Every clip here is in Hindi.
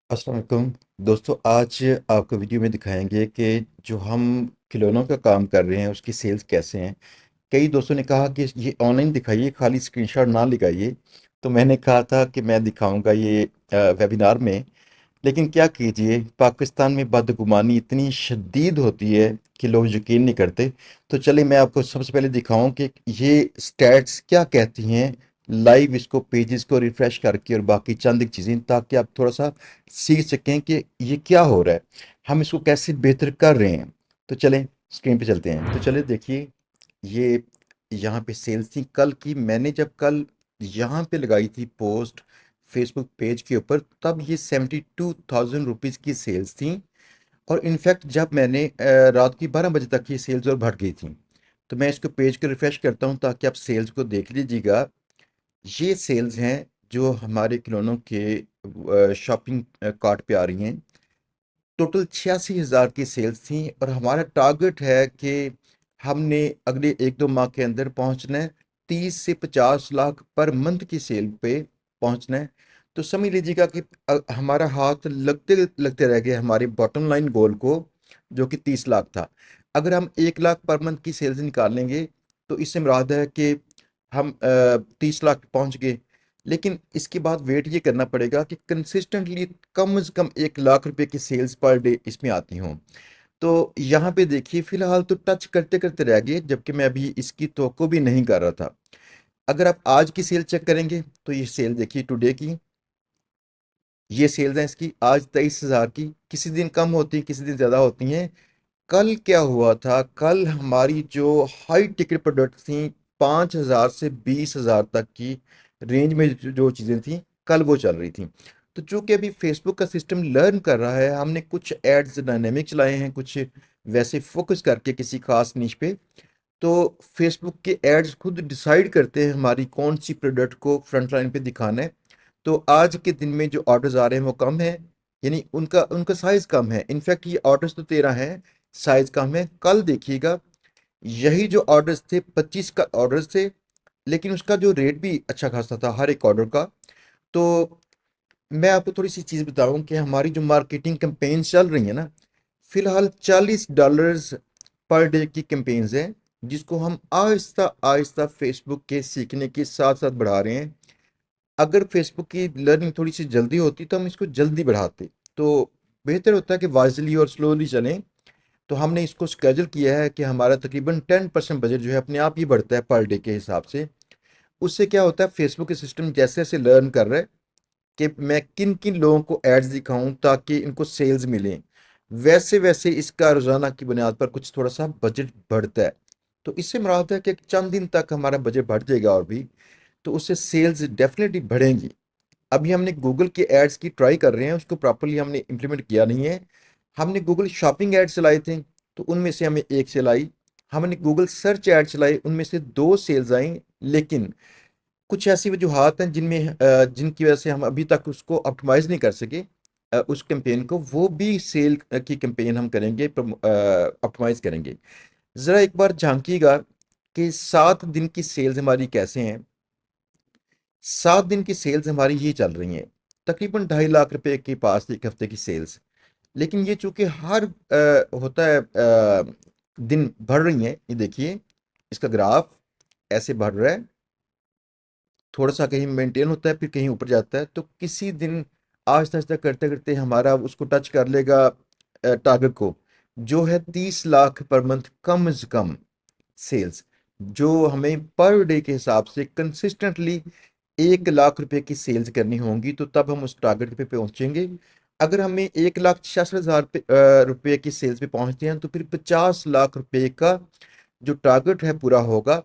अस्सलाम वालेकुम दोस्तों। आज आपको वीडियो में दिखाएंगे कि जो हम खिलौनों का काम कर रहे हैं उसकी सेल्स कैसे हैं। कई दोस्तों ने कहा कि ये ऑनलाइन दिखाइए, खाली स्क्रीनशॉट ना लगाइए। तो मैंने कहा था कि मैं दिखाऊंगा ये वेबिनार में। लेकिन क्या कीजिए, पाकिस्तान में बदगुमानी इतनी शदीद होती है कि लोग यकीन नहीं करते। तो चलिए मैं आपको सबसे पहले दिखाऊं कि ये स्टैट्स क्या कहती हैं, लाइव इसको पेजेस को रिफ्रेश करके और बाकी चंद एक चीज़ें, ताकि आप थोड़ा सा सीख सकें कि ये क्या हो रहा है, हम इसको कैसे बेहतर कर रहे हैं। तो चलें स्क्रीन पे चलते हैं। तो चले देखिए, ये यहाँ पे सेल्स थी कल की। मैंने जब कल यहाँ पे लगाई थी पोस्ट फेसबुक पेज के ऊपर, तब ये 72,000 रुपीज़ की सेल्स थी। और इनफैक्ट जब मैंने रात की 12 बजे तक ये सेल्स और बढ़ गई थी। तो मैं इसको पेज को रिफ्रेश करता हूँ ताकि आप सेल्स को देख लीजिएगा। ये सेल्स हैं जो हमारे खिलौनों के शॉपिंग कार्ट पे आ रही हैं। टोटल 86,000 की सेल्स थी और हमारा टारगेट है कि हमने अगले 1-2 माह के अंदर पहुंचना है 30 से 50 लाख पर मंथ की सेल पे पहुंचना है। तो समझ लीजिएगा कि हमारा हाथ लगते लगते रह गया हमारे बॉटम लाइन गोल को, जो कि 30 लाख था। अगर हम 1 लाख पर मंथ की सेल्स निकालेंगे तो इससे मुराद है कि हम 30 लाख पहुंच गए। लेकिन इसके बाद वेट ये करना पड़ेगा कि कंसिस्टेंटली कम से कम 1 लाख रुपए की सेल्स पर डे इसमें आती हों। तो यहाँ पे देखिए, फिलहाल तो टच करते करते रह गए, जबकि मैं अभी इसकी तवक्को भी नहीं कर रहा था। अगर आप आज की सेल चेक करेंगे तो ये सेल देखिए टुडे की। ये सेल्स हैं इसकी आज 23,000 की। किसी दिन कम होती हैं, किसी दिन ज़्यादा होती हैं। कल क्या हुआ था, कल हमारी जो हाई टिकट प्रोडक्ट थी 5,000 से 20,000 तक की रेंज में जो चीज़ें थी, कल वो चल रही थी। तो चूंकि अभी फेसबुक का सिस्टम लर्न कर रहा है, हमने कुछ एड्स डायनेमिक चलाए हैं, कुछ वैसे फोकस करके किसी खास निश पे। तो फेसबुक के एड्स खुद डिसाइड करते हैं हमारी कौन सी प्रोडक्ट को फ्रंट लाइन पे दिखाना है। तो आज के दिन में जो ऑर्डर्स आ रहे हैं वो कम है, यानी उनका उनका साइज कम है। इनफैक्ट ये ऑर्डर्स तो 13 हैं, साइज कम है। कल देखिएगा, यही जो ऑर्डर्स थे 25 का ऑर्डर्स थे, लेकिन उसका जो रेट भी अच्छा खासा था हर एक ऑर्डर का। तो मैं आपको थोड़ी सी चीज़ बताऊं कि हमारी जो मार्केटिंग कैंपेन चल रही है ना, फिलहाल $40 पर डे की कैंपेन्स हैं, जिसको हम आहिस्ता आहिस्ता फेसबुक के सीखने के साथ साथ बढ़ा रहे हैं। अगर फेसबुक की लर्निंग थोड़ी सी जल्दी होती तो हम इसको जल्दी बढ़ाते। तो बेहतर होता है कि वाइजली और स्लोली चलें। तो हमने इसको स्केड्यूल किया है कि हमारा तकरीबन 10% बजट जो है अपने आप ही बढ़ता है पर डे के हिसाब से। उससे क्या होता है, फेसबुक के सिस्टम जैसे जैसे लर्न कर रहा है कि मैं किन किन लोगों को एड्स दिखाऊं ताकि इनको सेल्स मिलें, वैसे वैसे इसका रोजाना की बुनियाद पर कुछ थोड़ा सा बजट बढ़ता है। तो इससे मुराद है कि चंद दिन तक हमारा बजट बढ़ जाएगा और भी, तो उससे सेल्स डेफिनेटली बढ़ेंगी। अभी हमने गूगल के एड्स की ट्राई कर रहे हैं, उसको प्रॉपर्ली हमने इम्प्लीमेंट किया नहीं है। हमने गूगल शॉपिंग एड चलाए थे, तो उनमें से हमें एक सेल आई। हमने गूगल सर्च एड चलाए, उनमें से दो सेल्स आई। लेकिन कुछ ऐसी वजूहात हैं जिनकी वजह से हम अभी तक उसको ऑप्टिमाइज नहीं कर सके। उस कैंपेन को, वो भी सेल की कैंपेन हम करेंगे, ऑप्टिमाइज करेंगे। ज़रा एक बार झांकिएगा कि 7 दिन की सेल्स हमारी कैसे हैं। 7 दिन की सेल्स हमारी ये चल रही हैं, तकरीबन 2.5 लाख रुपए के पास एक हफ्ते की सेल्स। लेकिन ये चूंकि हर होता है दिन बढ़ रही हैं। ये देखिए, इसका ग्राफ ऐसे बढ़ रहा है, थोड़ा सा कहीं मेंटेन होता है फिर कहीं ऊपर जाता है। तो किसी दिन आहिस्ता आहिस्ता करते करते हमारा उसको टच कर लेगा टारगेट को, जो है 30 लाख पर मंथ कम से कम सेल्स, जो हमें पर डे के हिसाब से कंसिस्टेंटली 1 लाख रुपए की सेल्स करनी होंगी, तो तब हम उस टारगेट पे पहुंचेंगे। अगर हमें 1,66,000 रुपए की सेल्स पे पहुंचते हैं तो फिर 50 लाख रुपए का जो टारगेट है पूरा होगा।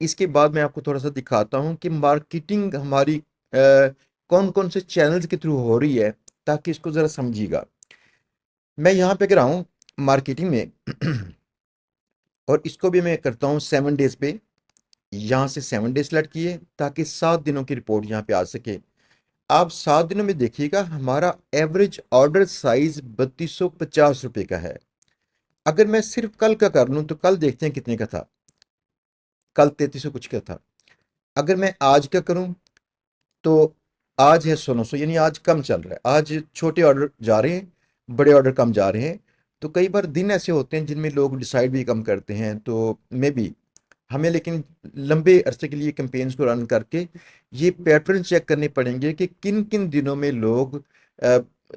इसके बाद मैं आपको थोड़ा सा दिखाता हूँ कि मार्केटिंग हमारी कौन कौन से चैनल्स के थ्रू हो रही है, ताकि इसको ज़रा समझिएगा। मैं यहाँ पे गिरा हूँ मार्केटिंग में और इसको भी मैं करता हूँ 7 डेज पे। यहाँ से 7 डे सेलेक्ट किए ताकि 7 दिनों की रिपोर्ट यहाँ पे आ सके। आप 7 दिनों में देखिएगा हमारा एवरेज ऑर्डर साइज 3250 रुपये का है। अगर मैं सिर्फ कल का कर लूँ तो कल देखते हैं कितने का था। कल 3300 कुछ का था। अगर मैं आज का करूँ तो आज है 100-900, यानी आज कम चल रहा है, आज छोटे ऑर्डर जा रहे हैं, बड़े ऑर्डर कम जा रहे हैं। तो कई बार दिन ऐसे होते हैं जिनमें लोग डिसाइड भी कम करते हैं, तो मे बी हमें लेकिन लंबे अरसे के लिए कैंपेन्स को रन करके ये पैटर्न चेक करने पड़ेंगे कि किन किन दिनों में लोग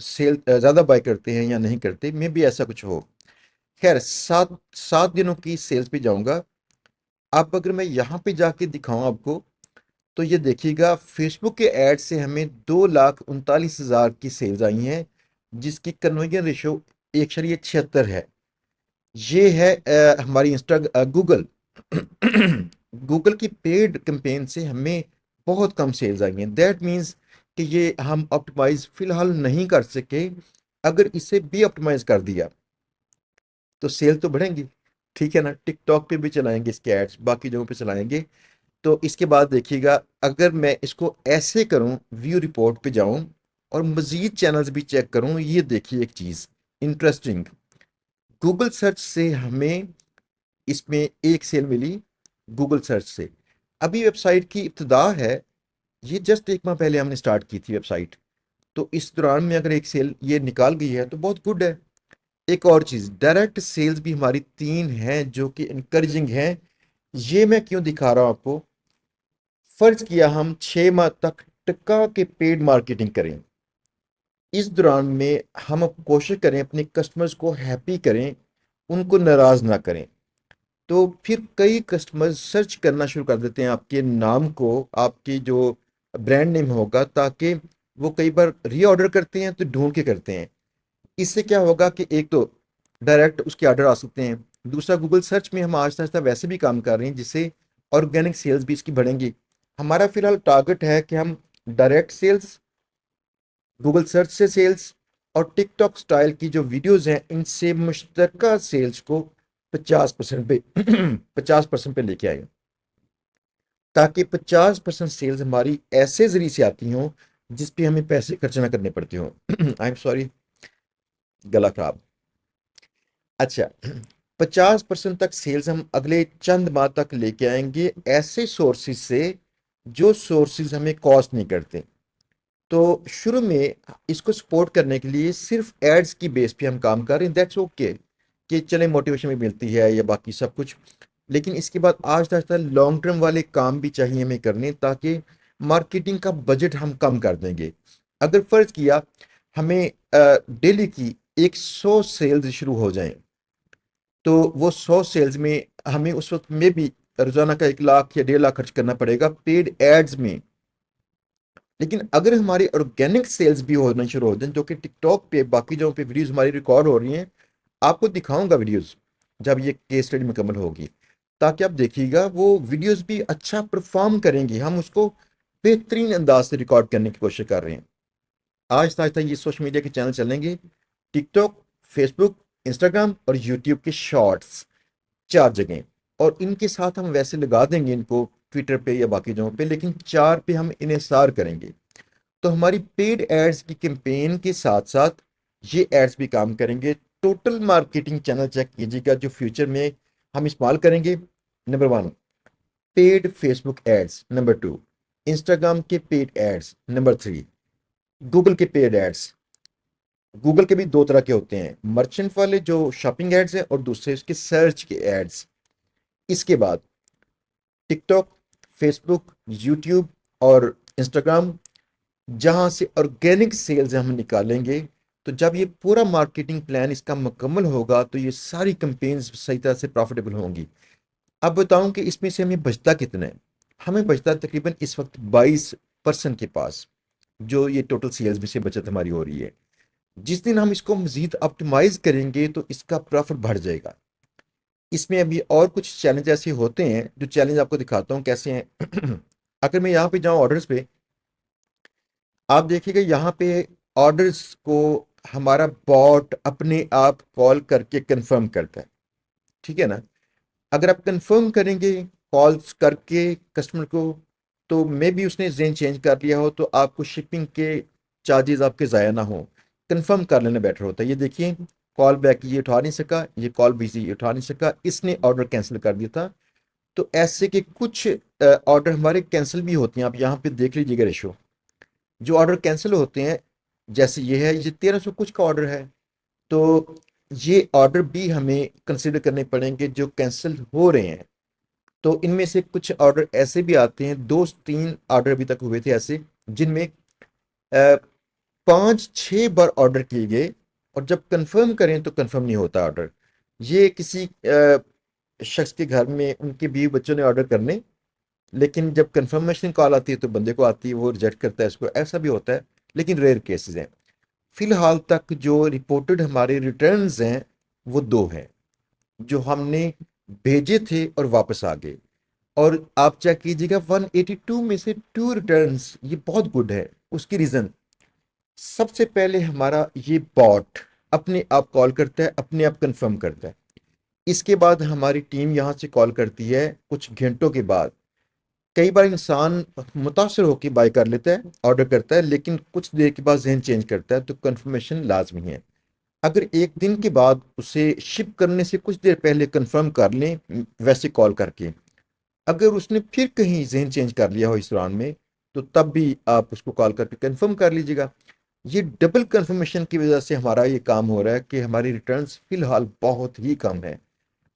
सेल ज़्यादा बाय करते हैं या नहीं करते, मे बी ऐसा कुछ हो। खैर, 7 7 दिनों की सेल्स पे जाऊंगा। अब अगर मैं यहाँ पे जाके दिखाऊं आपको, तो ये देखिएगा फेसबुक के ऐड से हमें 2,39,000 की सेल्स आई हैं, जिसकी कन्वर्जन रेशो 1.76 है। ये है हमारी गूगल गूगल की पेड कैंपेन से हमें बहुत कम सेल्स आई हैं। दैट मीन्स कि ये हम ऑप्टिमाइज फिलहाल नहीं कर सके। अगर इसे भी ऑप्टिमाइज कर दिया तो सेल तो बढ़ेंगी, ठीक है ना। टिकटॉक पे भी चलाएंगे इसके एड्स, बाकी जगहों पे चलाएंगे। तो इसके बाद देखिएगा, अगर मैं इसको ऐसे करूं, व्यू रिपोर्ट पे जाऊं और मजीद चैनल्स भी चेक करूं, ये देखिए एक चीज इंटरेस्टिंग। गूगल सर्च से हमें इसमें एक सेल मिली, गूगल सर्च से। अभी वेबसाइट की इब्तिदा है, ये जस्ट 1 माह पहले हमने स्टार्ट की थी वेबसाइट। तो इस दौरान में अगर एक सेल ये निकाल गई है तो बहुत गुड है। एक और चीज, डायरेक्ट सेल्स भी हमारी 3 हैं जो कि इनकरेजिंग हैं। ये मैं क्यों दिखा रहा हूं आपको। फर्ज किया हम 6 माह तक टका के पेड मार्केटिंग करें, इस दौरान में हम अब कोशिश करें अपने कस्टमर्स को हैप्पी करें, उनको नाराज ना करें। तो फिर कई कस्टमर्स सर्च करना शुरू कर देते हैं आपके नाम को, आपकी जो ब्रांड नेम होगा, ताकि वो कई बार रीऑर्डर करते हैं तो ढूंढ के करते हैं। इससे क्या होगा कि एक तो डायरेक्ट उसके ऑर्डर आ सकते हैं, दूसरा गूगल सर्च में हम आहिस्ता आहिस्ता वैसे भी काम कर रहे हैं जिससे ऑर्गेनिक सेल्स भी इसकी बढ़ेंगी। हमारा फिलहाल टारगेट है कि हम डायरेक्ट सेल्स, गूगल सर्च से सेल्स और टिकटॉक स्टाइल की जो वीडियोस हैं इनसे मुश्तरका सेल्स को 50% पे 50% पे लेके आए, ताकि 50% सेल्स हमारी ऐसे जरिए से आती हों जिस पे हमें पैसे खर्च ना करने पड़ते हों। आई एम सॉरी, गला खराब। अच्छा, 50% तक सेल्स हम अगले चंद माह तक लेके आएंगे ऐसे सोर्सेज से जो सोर्सेज हमें कॉस्ट नहीं करते। तो शुरू में इसको सपोर्ट करने के लिए सिर्फ एड्स की बेस पे हम काम कर रहे हैं, दैट्स ओके, कि चले मोटिवेशन भी मिलती है या बाकी सब कुछ। लेकिन इसके बाद आहिस्ता आहिस्ता लॉन्ग टर्म वाले काम भी चाहिए हमें करने, ताकि मार्केटिंग का बजट हम कम कर देंगे। अगर फर्ज किया हमें डेली की 100 सेल्स शुरू हो जाएं, तो वो 100 सेल्स में हमें उस वक्त में भी रोजाना का 1 लाख या 1.5 लाख खर्च करना पड़ेगा पेड एड्स में। लेकिन अगर हमारी ऑर्गेनिक सेल्स भी होना शुरू हो जाए, जो कि टिकटॉक पे बाकी जगहों पे वीडियोस हमारी रिकॉर्ड हो रही हैं, आपको दिखाऊंगा वीडियोस जब ये केस स्टडी मुकम्मल होगी, ताकि आप देखिएगा वो वीडियोस भी अच्छा परफॉर्म करेंगी। हम उसको बेहतरीन अंदाज से रिकॉर्ड करने की कोशिश कर रहे हैं। आहिस्ता आहिस्ता ये सोशल मीडिया के चैनल चलेंगे, टिकटॉक, फेसबुक, इंस्टाग्राम और यूट्यूब के शॉर्ट्स, 4 जगह। और इनके साथ हम वैसे लगा देंगे इनको ट्विटर पे या बाकी जगहों पे, लेकिन 4 पे हम इन्हें करेंगे। तो हमारी पेड एड्स की कैंपेन के साथ साथ ये एड्स भी काम करेंगे। टोटल मार्केटिंग चैनल चेक कीजिएगा जो फ्यूचर में हम इस्तेमाल करेंगे। Number 1, paid Facebook ads. Number 2, Instagram के पेड एड्स। नंबर 3, गूगल के पेड एड्स। गूगल के भी 2 तरह के होते हैं, मर्चेंट वाले जो शॉपिंग एड्स हैं, और दूसरे उसके सर्च के एड्स। इसके बाद टिकटॉक, फेसबुक, यूट्यूब और इंस्टाग्राम, जहां से ऑर्गेनिक सेल्स हम निकालेंगे। तो जब ये पूरा मार्केटिंग प्लान इसका मुकम्मल होगा तो ये सारी कैंपेन्स सही तरह से प्रॉफिटेबल होंगी। अब बताऊं कि इसमें से हमें बचता कितना है। हमें बचता तकरीबन इस वक्त 22% के पास, जो ये टोटल सेल्स में से बचत हमारी हो रही है। जिस दिन हम इसको मजीद ऑप्टिमाइज करेंगे तो इसका प्रॉफिट बढ़ जाएगा। इसमें अभी और कुछ चैलेंज ऐसे होते हैं, जो चैलेंज आपको दिखाता हूँ कैसे हैं। अगर मैं यहाँ पे जाऊँ ऑर्डर्स पे, आप देखिएगा यहाँ पे ऑर्डर्स को हमारा बॉट अपने आप कॉल करके कंफर्म करता है, ठीक है ना। अगर आप कंफर्म करेंगे कॉल्स करके कस्टमर को, तो मे भी उसने जेन चेंज कर लिया हो, तो आपको शिपिंग के चार्जेस आपके ज़ाया ना हो। कंफर्म कर लेना बेटर होता है। ये देखिए, कॉल बैक ये उठा नहीं सका, ये कॉल बिजी, ये उठा नहीं सका, इसने ऑर्डर कैंसिल कर दिया था। तो ऐसे के कुछ ऑर्डर हमारे कैंसिल भी होते हैं। आप यहाँ पे देख लीजिएगा रेशो, जो ऑर्डर कैंसिल होते हैं, जैसे ये 1300 कुछ का ऑर्डर है, तो ये ऑर्डर भी हमें कंसिडर करने पड़ेंगे जो कैंसिल हो रहे हैं। तो इनमें से कुछ ऑर्डर ऐसे भी आते हैं, दो तीन ऑर्डर अभी तक हुए थे ऐसे, जिनमें 5-6 बार ऑर्डर किए गए, और जब कंफर्म करें तो कंफर्म नहीं होता ऑर्डर। ये किसी शख्स के घर में उनके बीवी बच्चों ने ऑर्डर करने, लेकिन जब कंफर्मेशन कॉल आती है तो बंदे को आती है, वो रिजेक्ट करता है इसको, ऐसा भी होता है, लेकिन रेयर केसेस हैं। फिलहाल तक जो रिपोर्टेड हमारे रिटर्न्स हैं वो दो हैं, जो हमने भेजे थे और वापस आ गए। और आप चेक कीजिएगा, 182 में से टू रिटर्न्स, ये बहुत गुड है। उसकी रीजन, सबसे पहले हमारा ये बॉट अपने आप कॉल करता है, अपने आप कंफर्म करता है। इसके बाद हमारी टीम यहाँ से कॉल करती है कुछ घंटों के बाद। कई बार इंसान मुतासर होकर बाय कर लेता है, ऑर्डर करता है, लेकिन कुछ देर के बाद जहन चेंज करता है, तो कंफर्मेशन लाजमी है। अगर एक दिन के बाद उसे शिप करने से कुछ देर पहले कंफर्म कर लें, वैसे कॉल करके, अगर उसने फिर कहीं जहन चेंज कर लिया हो इस दौरान में, तो तब भी आप उसको कॉल करके कंफर्म कर लीजिएगा। ये डबल कंफर्मेशन की वजह से हमारा ये काम हो रहा है कि हमारी रिटर्न्स फिलहाल बहुत ही कम है।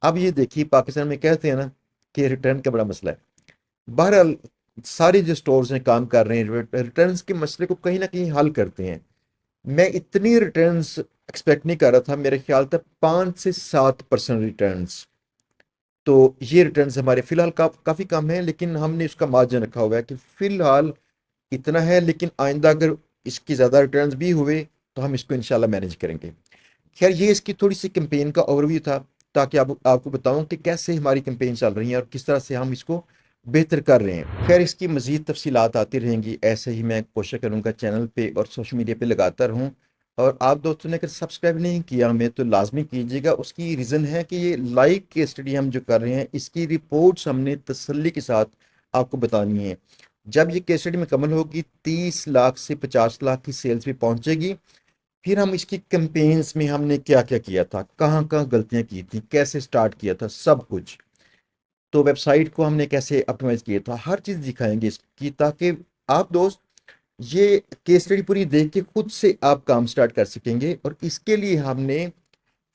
अब ये देखिए, पाकिस्तान में कहते हैं ना कि रिटर्न का बड़ा मसला है। बहरहाल, सारे जो स्टोर्स हैं काम कर रहे हैं, रिटर्न्स के मसले को कहीं ना कहीं हल करते हैं। मैं इतनी रिटर्न्स एक्सपेक्ट नहीं कर रहा था, मेरे ख्याल तक 5 से 7% रिटर्न्स। तो ये रिटर्न्स हमारे फिलहाल काफ़ी कम है, लेकिन हमने उसका मार्जिन रखा हुआ है कि फिलहाल इतना है, लेकिन आइंदा अगर इसकी ज़्यादा रिटर्न्स भी हुए तो हम इसको इंशाल्लाह मैनेज करेंगे। खैर, ये इसकी थोड़ी सी कैंपेन का ओवरव्यू था, ताकि आपको बताऊं कि कैसे हमारी कैंपेन चल रही है और किस तरह से हम इसको बेहतर कर रहे हैं। खैर, इसकी मज़ीद तफसीलात आती रहेंगी, ऐसे ही मैं कोशिश करूंगा चैनल पे और सोशल मीडिया पे लगाता रहूं। और आप दोस्तों ने अगर सब्सक्राइब नहीं किया हमें तो लाजमी कीजिएगा। उसकी रीज़न है कि ये लाइव केस स्टडी हम जो कर रहे हैं, इसकी रिपोर्ट्स हमने तसल्ली के साथ आपको बतानी है। जब ये केस स्टडी मुकम्मल होगी, 30 लाख से 50 लाख की सेल्स भी पहुंचेगी। फिर हम इसकी कैंपेन्स में हमने क्या क्या किया था, कहाँ कहाँ गलतियाँ की थी, कैसे स्टार्ट किया था, सब कुछ। तो वेबसाइट को हमने कैसे ऑप्टिमाइज किया था, हर चीज़ दिखाएंगे इसकी, ताकि आप दोस्त ये केस स्टडी पूरी देख के खुद से आप काम स्टार्ट कर सकेंगे। और इसके लिए हमने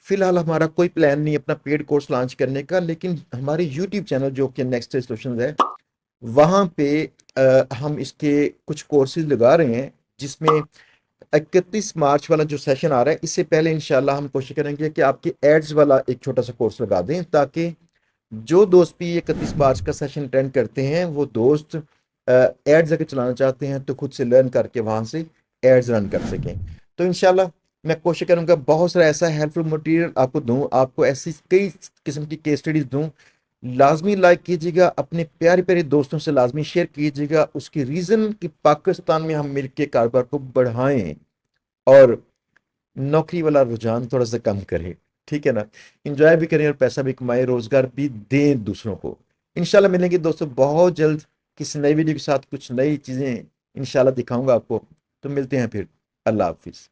फिलहाल हमारा कोई प्लान नहीं अपना पेड कोर्स लॉन्च करने का, लेकिन हमारे यूट्यूब चैनल जो कि नेक्स्ट सॉल्यूशंस है, वहाँ पे हम इसके कुछ कोर्सेज लगा रहे हैं, जिसमें 31 मार्च वाला जो सेशन आ रहा है, इससे पहले इंशाल्लाह हम कोशिश करेंगे कि आपके एड्स वाला एक छोटा सा कोर्स लगा दें, ताकि जो दोस्त भी 31 मार्च का सेशन अटेंड करते हैं, वो दोस्त एड्स अगर चलाना चाहते हैं तो खुद से लर्न करके वहां से एड्स रन कर सकें। तो इंशाल्लाह मैं कोशिश करूंगा बहुत सारा ऐसा हेल्पफुल मटेरियल आपको दूं, आपको ऐसी कई किस्म की केस स्टडीज दूं। लाजमी लाइक कीजिएगा, अपने प्यारे प्यारे दोस्तों से लाजमी शेयर कीजिएगा। उसकी रीज़न कि पाकिस्तान में हम मिलकर कारोबार को बढ़ाएं और नौकरी वाला रुझान थोड़ा सा कम करें। ठीक है ना? इंजॉय भी करें और पैसा भी कमाएं, रोजगार भी दें दूसरों को। इंशाल्लाह मिलेंगे दोस्तों बहुत जल्द किसी नई वीडियो के साथ, कुछ नई चीज़ें इंशाल्लाह दिखाऊंगा आपको। तो मिलते हैं फिर। अल्लाह हाफिज़।